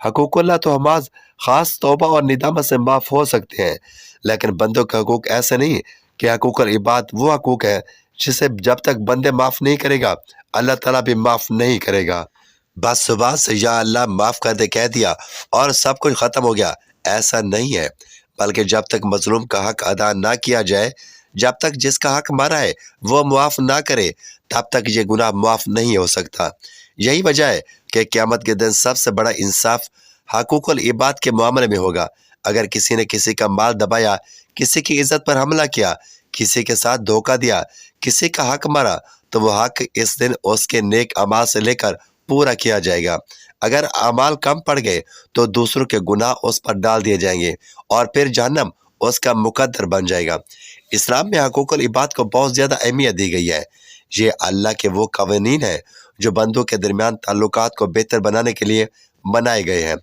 حقوق اللہ تو ہماز خاص توبہ اور ندامت سے معاف ہو سکتے ہیں، لیکن بندوں کے حقوق ایسے نہیں کہ حقوق العباد وہ حقوق ہے جسے جب تک بندے معاف نہیں کرے گا اللہ تعالیٰ بھی معاف نہیں کرے گا۔ بس صبح سے یا اللہ معاف کر دے کہہ دیا اور سب کچھ ختم ہو گیا، ایسا نہیں ہے، بلکہ جب تک مظلوم کا حق ادا نہ کیا جائے، جب تک جس کا حق مارا ہے وہ معاف نہ کرے، تب تک یہ گناہ معاف نہیں ہو سکتا۔ یہی وجہ ہے کہ قیامت کے دن سب سے بڑا انصاف حقوق العباد کے معاملے میں ہوگا۔ اگر کسی نے کسی کا مال دبایا، کسی کی عزت پر حملہ کیا، کسی کے ساتھ دھوکہ دیا، کسی کا حق مارا، تو وہ حق اس دن اس کے نیک اعمال سے لے کر پورا کیا جائے گا۔ اگر اعمال کم پڑ گئے تو دوسروں کے گناہ اس پر ڈال دیے جائیں گے اور پھر جہنم اس کا مقدر بن جائے گا۔ اسلام میں حقوق العباد کو بہت زیادہ اہمیت دی گئی ہے۔ یہ اللہ کے وہ قوانین ہیں جو بندوں کے درمیان تعلقات کو بہتر بنانے کے لیے بنائے گئے ہیں۔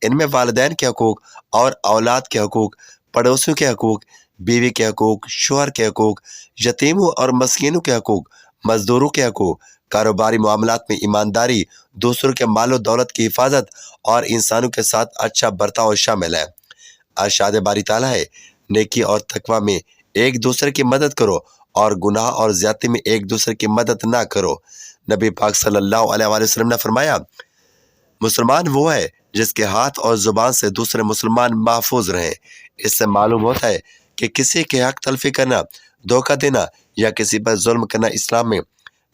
ان میں والدین کے حقوق اور اولاد کے حقوق، پڑوسیوں کے حقوق، بیوی کے حقوق، شوہر کے حقوق، یتیموں اور مسکینوں کے حقوق، مزدوروں کے حقوق، کاروباری معاملات میں ایمانداری، دوسروں کے مال و دولت کی حفاظت اور انسانوں کے ساتھ اچھا برتاؤ شامل ہے۔ ارشاد باری تعالیٰ ہے، نیکی اور تقوی میں ایک دوسرے کی مدد کرو اور گناہ اور زیادتی میں ایک دوسرے کی مدد نہ کرو۔ نبی پاک صلی اللہ علیہ وآلہ وسلم نے فرمایا، مسلمان وہ ہے جس کے ہاتھ اور زبان سے دوسرے مسلمان محفوظ رہیں۔ اس سے معلوم ہوتا ہے کہ کسی کے حق تلفی کرنا، دھوکہ دینا یا کسی پر ظلم کرنا اسلام میں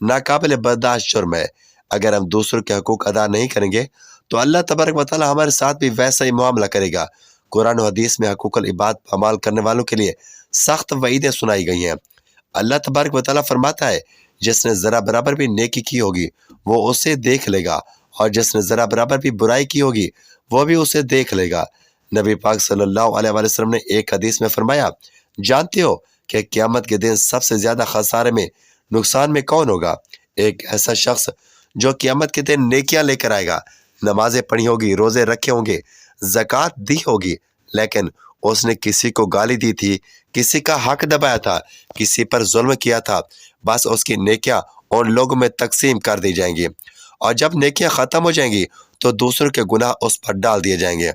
ناقابل برداشت جرم ہے۔ اگر ہم دوسروں کے حقوق ادا نہیں کریں گے تو اللہ تبارک و تعالیٰ ہمارے ساتھ بھی ویسا ہی معاملہ کرے گا۔ قرآن و حدیث میں حقوق العباد پر عمل کرنے والوں کے لیے سخت وعیدیں سنائی گئی ہیں۔ اللہ تبارک و تعالیٰ فرماتا ہے، جس نے ذرا برابر بھی نیکی کی ہوگی وہ اسے دیکھ لے گا، اور جس نے ذرا برابر بھی برائی کی ہوگی وہ بھی اسے دیکھ لے گا۔ نبی پاک صلی اللہ علیہ وآلہ وسلم نے ایک حدیث میں فرمایا، جانتے ہو کہ قیامت کے دن سب سے زیادہ خسارے میں، نقصان میں کون ہوگا؟ ایک ایسا شخص جو قیامت کے دن نیکیاں لے کر آئے گا، نمازیں پڑھی ہوگی، روزے رکھے ہوں گے، زکوٰۃ دی ہوگی، لیکن اس نے کسی کو گالی دی تھی، کسی کا حق دبایا تھا، کسی پر ظلم کیا تھا، بس اس کی نیکیاں ان لوگوں میں تقسیم کر دی جائیں گی، اور جب نیکیاں ختم ہو جائیں گی تو دوسروں کے گناہ اس پر ڈال دیے جائیں گے،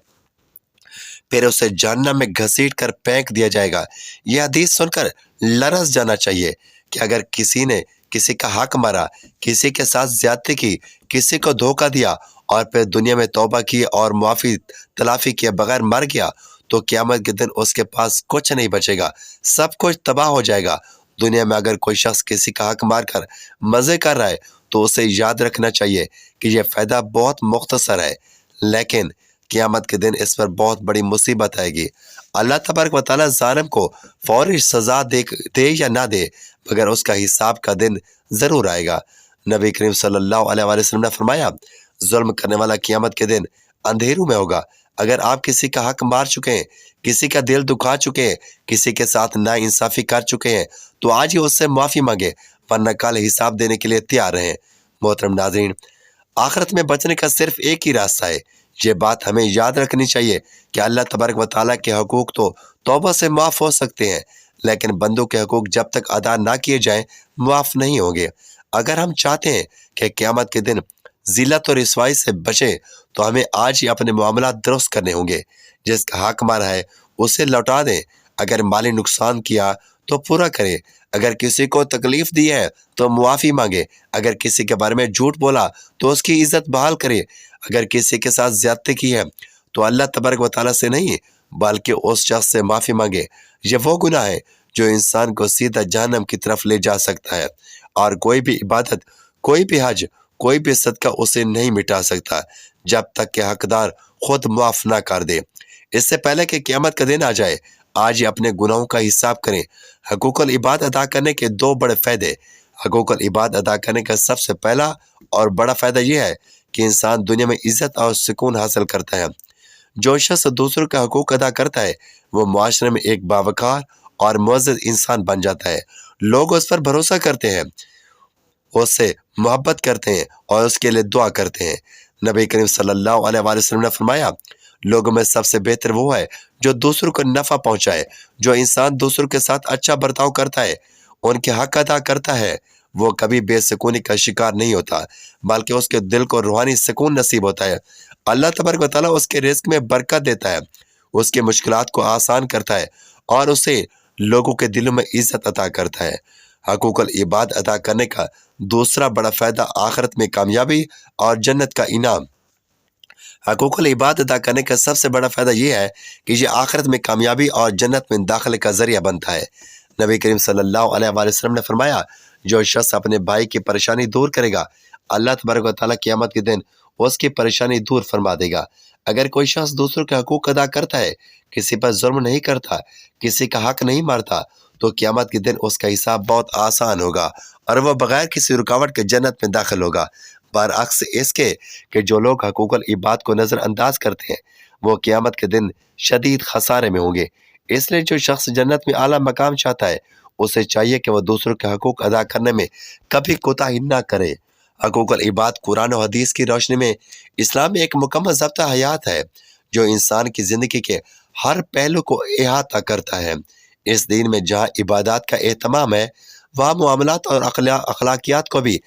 پھر اسے جہنم میں گھسیٹ کر پھینک دیا جائے گا۔ یہ حدیث سن کر لرز جانا چاہیے کہ اگر کسی نے کسی کا حق مارا، کسی کے ساتھ زیادتی کی، کسی کو دھوکہ دیا اور پھر دنیا میں توبہ کی اور معافی تلافی کیے بغیر مر گیا تو قیامت کے دن اس کے پاس کچھ نہیں بچے گا، سب کچھ تباہ ہو جائے گا۔ دنیا میں اگر کوئی شخص کسی کا حق مار کر مزے کر رہا ہے تو اسے یاد رکھنا چاہیے کہ یہ فائدہ بہت مختصر ہے، لیکن قیامت کے دن اس پر بہت بڑی مصیبت آئے گی۔ اللہ تبارک و تعالیٰ ظالم کو فوری سزا دے یا نہ دے، مگر اس کا حساب کا دن ضرور آئے گا۔ نبی کریم صلی اللہ علیہ وآلہ وسلم نے فرمایا، ظلم کرنے والا قیامت کے دن اندھیروں میں ہوگا۔ اگر آپ کسی کا حق مار چکے ہیں، کسی کا دل دکھا چکے ہیں، کسی کے ساتھ نا انصافی کر چکے ہیں تو آج ہی اس سے معافی مانگے، ورنہ کل حساب دینے کے لیے تیار رہیں۔ محترم ناظرین، آخرت میں بچنے کا صرف ایک ہی راستہ ہے۔ یہ بات ہمیں یاد رکھنی چاہیے کہ اللہ تبارک و تعالیٰ کے حقوق تو توبہ سے معاف ہو سکتے ہیں، لیکن بندوں کے حقوق جب تک ادا نہ کیے جائیں معاف نہیں ہوں گے۔ اگر ہم چاہتے ہیں کہ قیامت کے دن ذلت اور رسوائی سے بچیں تو ہمیں آج ہی اپنے معاملات درست کرنے ہوں گے۔ جس کا حق مارا ہے اسے لوٹا دیں، اگر مالی نقصان کیا تو پورا کریں، اگر کسی کو تکلیف دی ہے تو معافی مانگے، اگر کسی کے بارے میں جھوٹ بولا تو اس کی عزت بحال کرے، اگر کسی کے ساتھ زیادتی کی ہے تو اللہ تبارک و تعالیٰ سے نہیں بلکہ اس شخص سے معافی مانگے۔ یہ وہ گناہ ہے جو انسان کو سیدھا جہنم کی طرف لے جا سکتا ہے، اور کوئی بھی عبادت، کوئی بھی حج، کوئی بھی صدقہ اسے نہیں مٹا سکتا جب تک کہ حقدار خود معاف نہ کر دے۔ اس سے پہلے کہ قیامت کا دن آ جائے، آج ہی اپنے گناہوں کا حساب کریں۔ حقوق العباد ادا کرنے کے دو بڑے فائدے۔ حقوق العباد ادا کرنے کا سب سے پہلا اور بڑا فائدہ یہ ہے کہ انسان دنیا میں عزت اور سکون حاصل کرتا ہے۔ جو شخص دوسروں کا حقوق ادا کرتا ہے وہ معاشرے میں ایک باوقار اور معزز انسان بن جاتا ہے۔ لوگ اس پر بھروسہ کرتے ہیں، اس سے محبت کرتے ہیں اور اس کے لیے دعا کرتے ہیں۔ نبی کریم صلی اللہ علیہ وآلہ وسلم نے فرمایا، لوگوں میں سب سے بہتر وہ ہے جو دوسروں کو نفع پہنچائے۔ جو انسان دوسروں کے ساتھ اچھا برتاؤ کرتا ہے، ان کے حق ادا کرتا ہے، وہ کبھی بے سکونی کا شکار نہیں ہوتا، بلکہ اس کے دل کو روحانی سکون نصیب ہوتا ہے۔ اللہ تبارک و تعالیٰ اس کے رزق میں برکت دیتا ہے، اس کے مشکلات کو آسان کرتا ہے اور اسے لوگوں کے دلوں میں عزت عطا کرتا ہے۔ حقوق العباد ادا کرنے کا دوسرا بڑا فائدہ آخرت میں کامیابی اور جنت کا انعام۔ حقوق العباد ادا کرنے کا سب سے بڑا فائدہ یہ ہے کہ یہ آخرت میں کامیابی اور جنت میں داخلے کا ذریعہ بنتا ہے۔ نبی کریم صلی اللہ علیہ وآلہ وسلم نے فرمایا، جو شخص اپنے بھائی کی پریشانی دور کرے گا، اللہ تبارک و تعالیٰ قیامت کے دن اس کی پریشانی دور فرما دے گا۔ اگر کوئی شخص دوسروں کے حقوق ادا کرتا ہے، کسی پر ظلم نہیں کرتا، کسی کا حق نہیں مارتا، تو قیامت کے دن اس کا حساب بہت آسان ہوگا اور وہ بغیر کسی رکاوٹ کے جنت میں داخل ہوگا۔ برعکس اس کے کہ جو لوگ حقوق العباد کو نظر انداز کرتے ہیں، وہ قیامت کے دن شدید خسارے میں ہوں گے۔ اس لیے جو شخص جنت میں اعلیٰ مقام چاہتا ہے، اسے چاہیے کہ وہ دوسروں کے حقوق ادا کرنے میں کبھی کوتاہی نہ کرے۔ حقوق العباد قرآن و حدیث کی روشنی میں اسلام میں ایک مکمل ضابطہ حیات ہے جو انسان کی زندگی کے ہر پہلو کو احاطہ کرتا ہے۔ اس دین میں جہاں عبادات کا اہتمام ہے، وہاں معاملات اور اخلاقیات کو بھی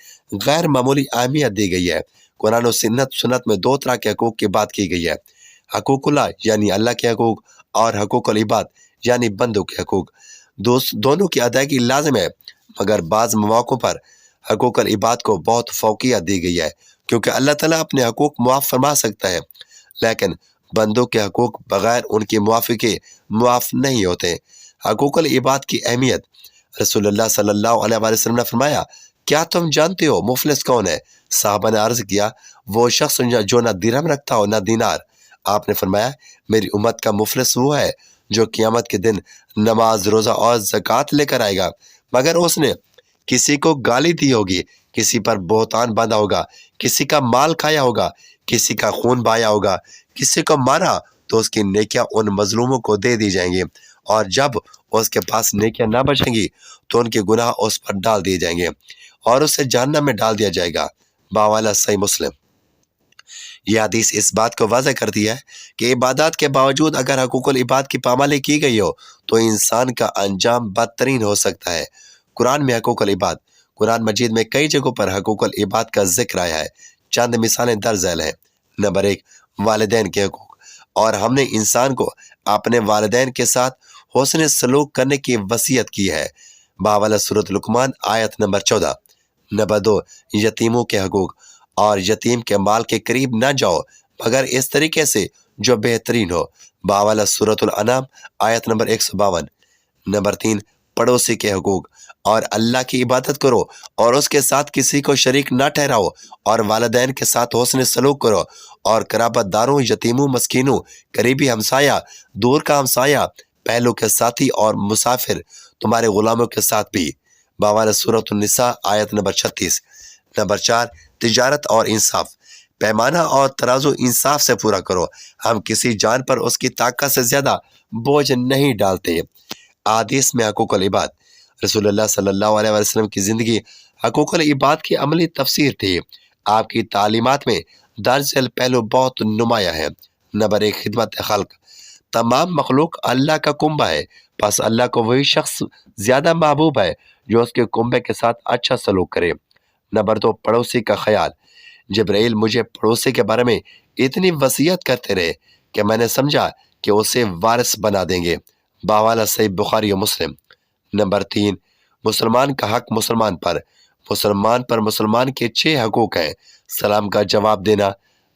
غیر معمولی اہمیت دی گئی ہے۔ قرآن و سنت میں دو طرح کے حقوق کی بات کی گئی ہے، حقوق اللہ یعنی اللہ کے حقوق، اور حقوق العباد یعنی بندوں کے حقوق۔ دونوں کی ادائیگی لازم ہے، مگر بعض مواقع پر حقوق العباد کو بہت فوقیت دی گئی ہے، کیونکہ اللہ تعالیٰ اپنے حقوق معاف فرما سکتا ہے، لیکن بندوں کے حقوق بغیر ان کی معافی کے معاف نہیں ہوتے۔ حقوق العباد کی اہمیت۔ رسول اللہ صلی اللہ علیہ وآلہ وسلم نے فرمایا، کیا تم جانتے ہو مفلس کون ہے؟ صحابہ نے عرض کیا، وہ شخص جو نہ درہم رکھتا ہو نہ دینار۔ آپ نے فرمایا، میری امت کا مفلس وہ ہے جو قیامت کے دن نماز، روزہ اور زکوٰۃ لے کر آئے گا، مگر اس نے کسی کو گالی دی ہوگی، کسی پر بہتان باندھا ہوگا، کسی کا مال کھایا ہوگا، کسی کا خون بہایا ہوگا، کسی کو مارا، تو اس کی نیکیاں ان مظلوموں کو دے دی جائیں گی، اور جب اس کے پاس نیکیاں نہ بچیں گی تو ان کے گناہ اس پر ڈال دیے جائیں گے اور اسے جہنم میں ڈال دیا جائے گا۔ باوالا صحیح مسلم۔ یہ حدیث اس بات کو واضح کرتی ہے کہ عبادات کے باوجود اگر حقوق العباد کی پامالی کی گئی ہو تو انسان کا انجام بدترین ہو سکتا ہے۔ قرآن میں حقوق العباد۔ قرآن مجید میں کئی جگہوں پر حقوق العباد کا ذکر آیا ہے۔ چند مثالیں درج ذیل ہیں۔ نمبر 1، والدین کے حقوق، اور ہم نے انسان کو اپنے والدین کے ساتھ حسن سلوک کرنے کی وصیت کی ہے۔ باولا سورۃ لقمان آیت نمبر 14۔ نمبر 2، یتیموں کے حقوق، اور یتیم کے مال کے قریب نہ جاؤ مگر اس طریقے سے جو بہترین ہو۔ باولا سورۃ الانعام آیت نمبر 152۔ نمبر 3، پڑوسی کے حقوق، اور اللہ کی عبادت کرو اور اس کے ساتھ کسی کو شریک نہ ٹھہراؤ، اور والدین کے ساتھ حسن سلوک کرو، اور قرابت داروں، یتیموں، مسکینوں، قریبی ہمسایہ، دور کا ہمسایہ، پہلو کے ساتھی اور مسافر، تمہارے غلاموں کے ساتھ بھی۔ باولا سورۃ النساء آیت نمبر 36۔ نمبر 4، تجارت اور انصاف، پیمانہ اور ترازو انصاف سے پورا کرو، ہم کسی جان پر اس کی طاقت سے زیادہ بوجھ نہیں ڈالتے۔ احادیث میں حقوق العباد۔ رسول اللہ صلی اللہ علیہ وسلم کی زندگی حقوق العباد کی عملی تفسیر تھی۔ آپ کی تعلیمات میں درج ذیل پہلو بہت نمایاں ہیں۔ نمبر 1، خدمت خلق، تمام مخلوق اللہ کا کنبہ ہے، بس اللہ کو وہی شخص زیادہ محبوب ہے جو اس کے کنبے کے ساتھ اچھا سلوک کرے۔ نمبر 2، پڑوسی کا خیال، جبرائیل مجھے پڑوسی کے بارے میں اتنی وصیت کرتے رہے کہ میں نے سمجھا کہ اسے وارث بنا دیں گے۔ باوالا صحیح بخاری و مسلم۔ نمبر 3، مسلمان کا حق مسلمان پر۔ مسلمان کے 6 حقوق ہیں: سلام کا جواب دینا،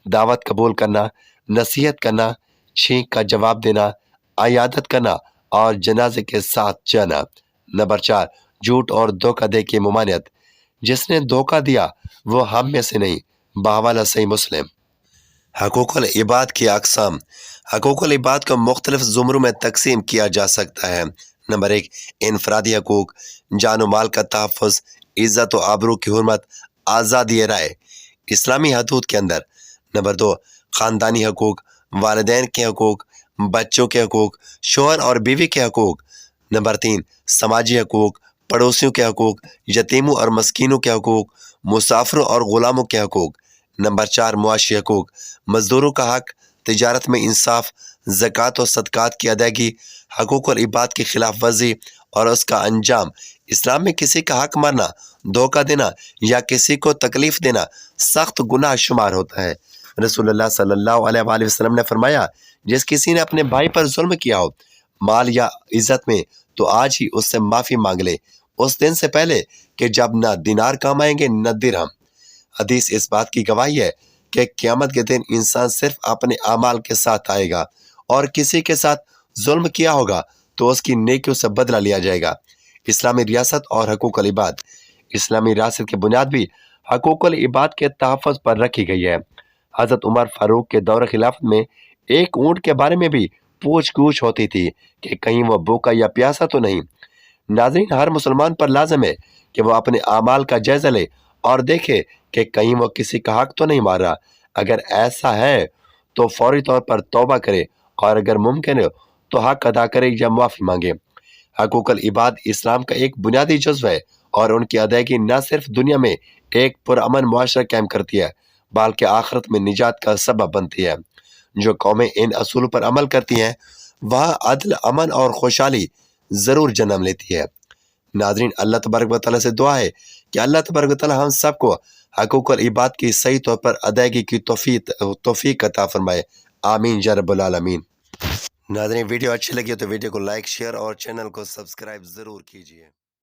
دعوت قبول کرنا، نصیحت کرنا، چھینک کا جواب دینا، عیادت کرنا، اور جنازے کے ساتھ جانا۔ نمبر 4، جھوٹ اور دھوکہ دے کی ممانعت، جس نے دھوکہ دیا وہ ہم میں سے نہیں۔ باوالا صحیح مسلم۔ حقوق العباد کی اقسام۔ حقوق العباد کو مختلف زمروں میں تقسیم کیا جا سکتا ہے۔ نمبر 1، انفرادی حقوق، جان و مال کا تحفظ، عزت و آبرو کی حرمت، آزادی رائے اسلامی حدود کے اندر۔ نمبر 2، خاندانی حقوق، والدین کے حقوق، بچوں کے حقوق، شوہر اور بیوی کے حقوق۔ نمبر 3، سماجی حقوق، پڑوسیوں کے حقوق، یتیموں اور مسکینوں کے حقوق، مسافروں اور غلاموں کے حقوق۔ نمبر 4، معاشی حقوق، مزدوروں کا حق، تجارت میں انصاف، زکوٰۃ و صدقات کی ادائیگی، حقوق العباد کی خلاف ورزی اور اس کا انجام۔ اسلام میں کسی کا حق مارنا، دھوکہ دینا یا کسی کو تکلیف دینا سخت گناہ شمار ہوتا ہے۔ رسول اللہ صلی اللہ علیہ وآلہ وسلم نے فرمایا جس کسی نے اپنے بھائی پر ظلم کیا ہو مال یا عزت میں تو آج ہی اس سے معافی مانگ لے اس دن سے پہلے کہ جب نہ دینار کام آئیں گے نہ درہم۔ حدیث اس بات کی گواہی ہے کہ قیامت کے دن انسان صرف اپنے اعمال کے ساتھ آئے گا اور کسی کے ساتھ ظلم کیا ہوگا تو اس کی نیکیوں سے بدلہ لیا جائے گا۔ اسلامی ریاست اور حقوق العباد۔ اسلامی ریاست کی بنیاد بھی حقوق العباد کے تحفظ پر رکھی گئی ہے۔ حضرت عمر فاروق کے دور خلافت میں ایک اونٹ کے بارے میں بھی پوچھ گچھ ہوتی تھی کہ کہیں وہ بھوکا یا پیاسا تو نہیں۔ ناظرین، ہر مسلمان پر لازم ہے کہ وہ اپنے اعمال کا جائزہ لے اور دیکھے کہ کہیں وہ کسی کا حق تو نہیں مار رہا۔ اگر ایسا ہے تو فوری طور پر توبہ کرے اور اگر ممکن ہے تو حق ادا کرے یا معافی مانگے۔ حقوق العباد اسلام کا ایک بنیادی جزو ہے اور ان کی ادائیگی نہ صرف دنیا میں ایک پرامن معاشرہ قائم کرتی ہے بلکہ آخرت میں نجات کا سبب بنتی ہے۔ جو قومیں ان اصولوں پر عمل کرتی ہیں وہاں عدل، امن اور خوشحالی ضرور جنم لیتی ہے۔ ناظرین، اللہ تبارک و تعالیٰ سے دعا ہے کہ اللہ تبارک و تعالیٰ ہم سب کو حقوق العباد کی صحیح طور پر ادائیگی کی توفیق عطا فرمائے۔ آمین یا رب العالمین۔ ناظرین، ویڈیو اچھی لگی تو ویڈیو کو لائک، شیئر اور چینل کو سبسکرائب ضرور کیجیے۔